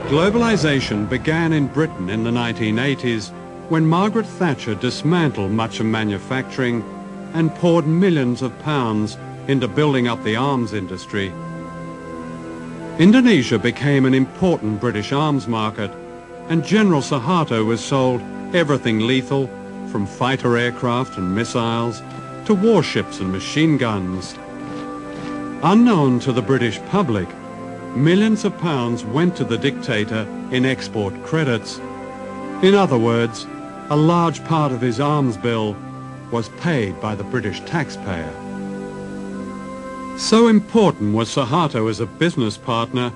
Globalization began in Britain in the 1980s when Margaret Thatcher dismantled much of manufacturing and poured millions of pounds into building up the arms industry. Indonesia became an important British arms market, and General Suharto was sold everything lethal, from fighter aircraft and missiles to warships and machine guns. Unknown to the British public, millions of pounds went to the dictator in export credits. In other words, a large part of his arms bill was paid by the British taxpayer. So important was Suharto as a business partner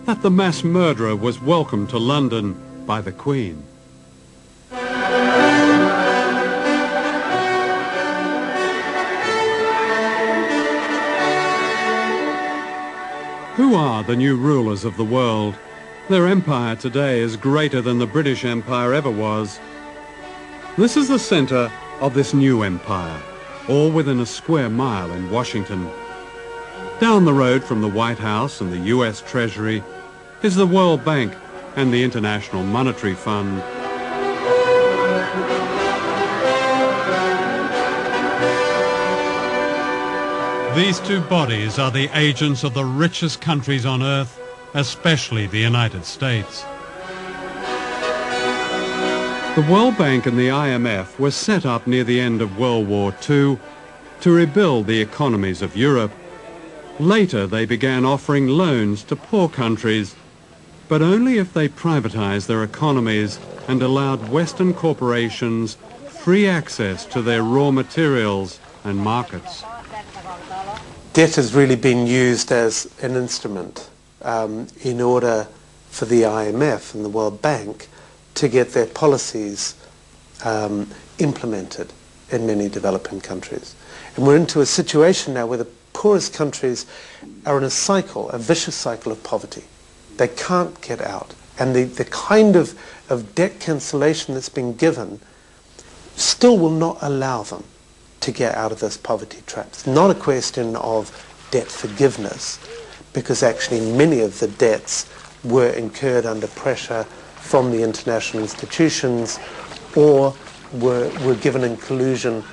that the mass murderer was welcomed to London by the Queen. Who are the new rulers of the world? Their empire today is greater than the British Empire ever was. This is the center of this new empire, all within a square mile in Washington. Down the road from the White House and the US Treasury is the World Bank and the International Monetary Fund. These two bodies are the agents of the richest countries on earth, especially the United States. The World Bank and the IMF were set up near the end of World War II to rebuild the economies of Europe. Later they began offering loans to poor countries, but only if they privatized their economies and allowed Western corporations free access to their raw materials and markets. Debt has really been used as an instrument in order for the IMF and the World Bank to get their policies implemented in many developing countries. And we're into a situation now where the poorest countries are in a cycle, a vicious cycle of poverty. They can't get out. And the kind of debt cancellation that's been given still will not allow them to get out of this poverty trap. It's not a question of debt forgiveness, because actually many of the debts were incurred under pressure from the international institutions or were given in collusion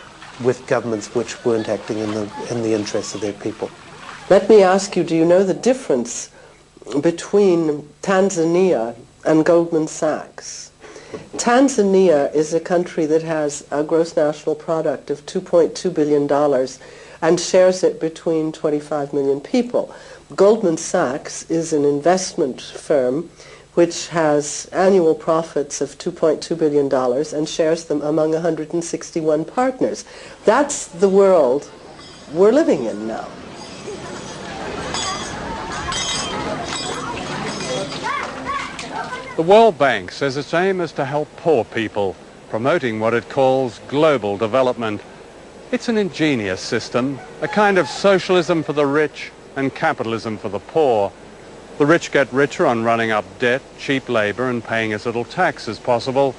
with governments which weren't acting in the interests of their people. Let me ask you, do you know the difference between Tanzania and Goldman Sachs? Tanzania is a country that has a gross national product of $2.2 billion and shares it between 25 million people. Goldman Sachs is an investment firm which has annual profits of $2.2 billion and shares them among 161 partners. That's the world we're living in now. The World Bank says its aim is to help poor people, promoting what it calls global development. It's an ingenious system, a kind of socialism for the rich and capitalism for the poor. The rich get richer on running up debt, cheap labor, and paying as little tax as possible,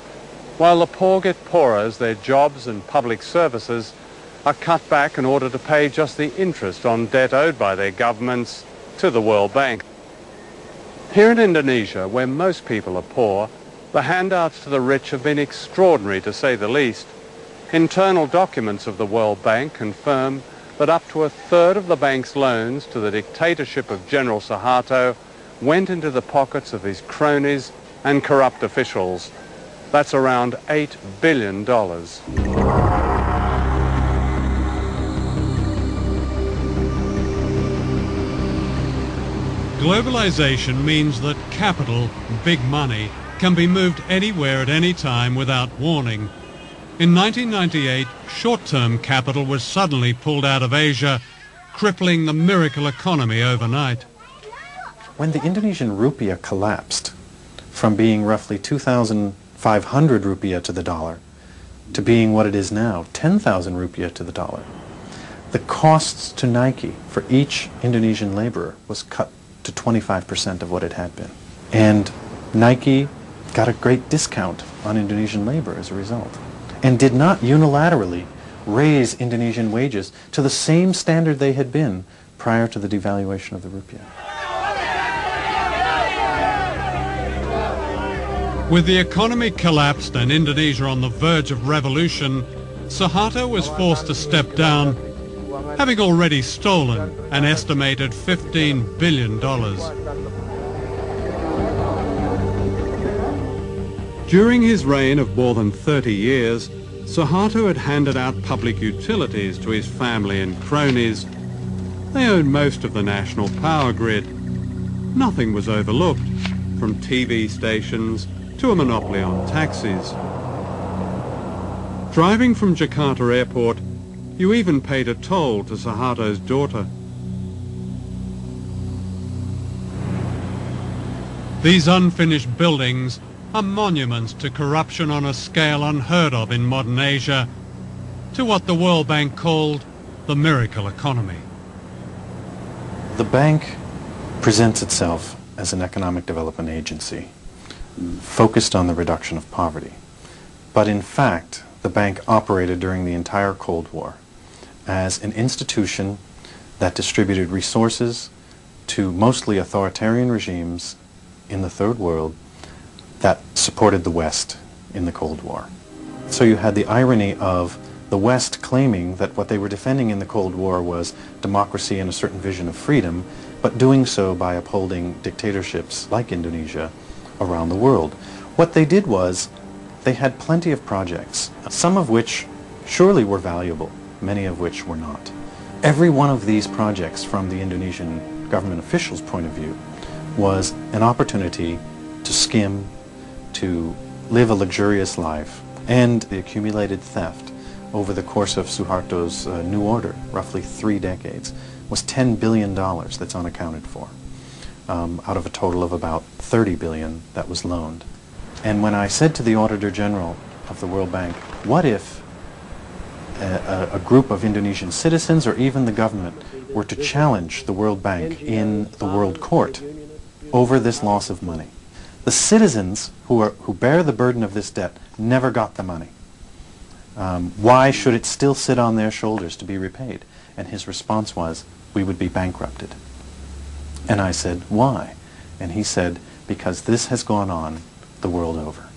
while the poor get poorer as their jobs and public services are cut back in order to pay just the interest on debt owed by their governments to the World Bank. Here in Indonesia, where most people are poor, the handouts to the rich have been extraordinary, to say the least. Internal documents of the World Bank confirm that up to a third of the bank's loans to the dictatorship of General Suharto went into the pockets of his cronies and corrupt officials. That's around $8 billion. Globalization means that capital, big money, can be moved anywhere at any time without warning. In 1998, short-term capital was suddenly pulled out of Asia, crippling the miracle economy overnight. When the Indonesian rupiah collapsed from being roughly 2,500 rupiah to the dollar to being what it is now, 10,000 rupiah to the dollar, the costs to Nike for each Indonesian laborer was cut to 25% of what it had been. And Nike got a great discount on Indonesian labor as a result, and did not unilaterally raise Indonesian wages to the same standard they had been prior to the devaluation of the rupiah. With the economy collapsed and Indonesia on the verge of revolution, Suharto was forced to step down, having already stolen an estimated $15 billion. During his reign of more than 30 years, Suharto had handed out public utilities to his family and cronies. They owned most of the national power grid. Nothing was overlooked, from TV stations to a monopoly on taxis. Driving from Jakarta Airport, you even paid a toll to Suharto's daughter. These unfinished buildings are monuments to corruption on a scale unheard of in modern Asia, to what the World Bank called the miracle economy. The bank presents itself as an economic development agency focused on the reduction of poverty. But in fact, the bank operated during the entire Cold War as an institution that distributed resources to mostly authoritarian regimes in the Third World that supported the West in the Cold War. So you had the irony of the West claiming that what they were defending in the Cold War was democracy and a certain vision of freedom, but doing so by upholding dictatorships like Indonesia around the world. What they did was they had plenty of projects, some of which surely were valuable, many of which were not. Every one of these projects, from the Indonesian government officials' point of view, was an opportunity to skim, to live a luxurious life, and the accumulated theft over the course of Suharto's new order, roughly 3 decades, was $10 billion that's unaccounted for, out of a total of about $30 billion that was loaned. And when I said to the Auditor General of the World Bank, what if a group of Indonesian citizens or even the government were to challenge the World Bank in the World Court over this loss of money? The citizens who bear the burden of this debt never got the money. Why should it still sit on their shoulders to be repaid? And his response was, we would be bankrupted. And I said, why? And he said, because this has gone on the world over.